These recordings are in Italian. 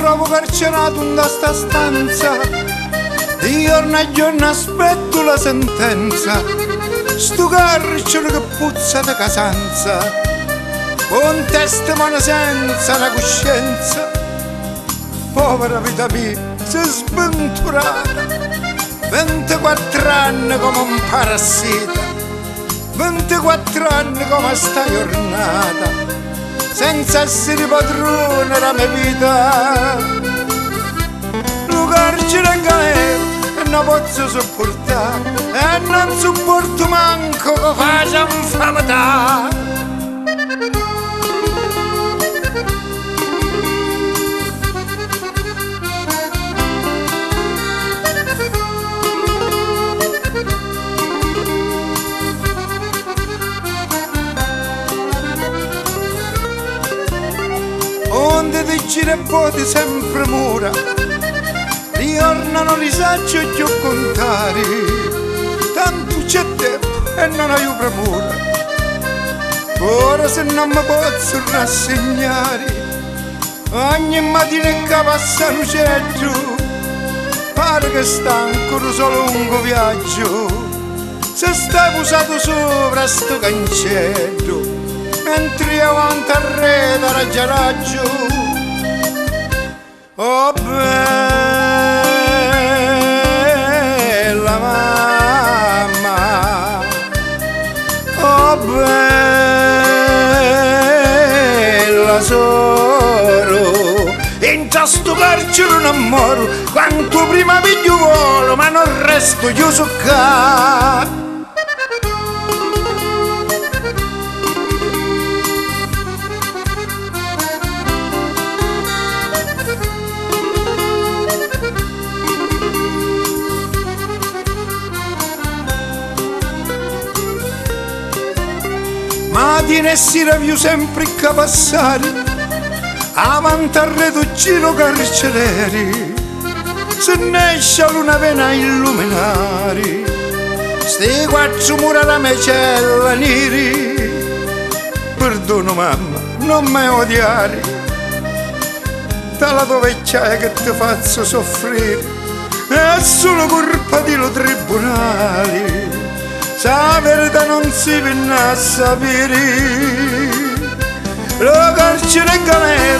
trovo carcerato in sta stanza, di giorno a giorno aspetto la sentenza. Sto carcere che puzza di casanza, con testimone senza una coscienza. Povera vita mia, si sventurata, 24 anni come un parassita, 24 anni come sta giornata, senza essere padrone della mia vita. Lo carcere in galera non posso sopportare, e non sopporto manco che faccia infamità. Onde ti gira e poi sempre mura, riornano risacci e più contari, tanto c'è tempo e non hai premura. Ora se non mi posso rassegnare, ogni mattina che passa l'uccello, pare che sta ancora solo un viaggio, se sta usato sopra sto cancello, mentre avanti a rete raggio. Oh bella mamma, oh bella soro, in sto carcere non moro, quanto prima piglio volo, ma non resto chiuso qua. Mattina e sera più sempre che passare, avanti a reto giro carcerieri, se ne esce luna vena illuminare, sti quattro mura da me cella neri. Perdono mamma, non mi odiare, dalla tua vecchiaia che ti faccio soffrire, è solo colpa di lo tribunale. La verità non si viene a sapere, lo carcere in galera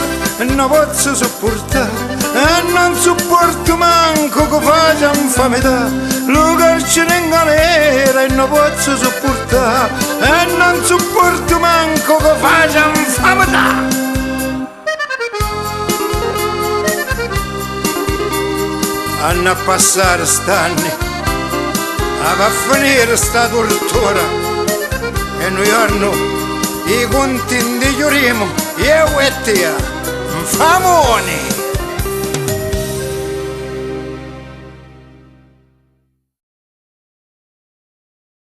non posso sopportare, e non sopporto manco che faccia infamità. Lo carcere in galera non posso sopportare, e non sopporto manco che faccia infamità. Anno a passare st'anni, va a finire sta tortura, e noi hanno i conti di giurimo, io e te, famoni.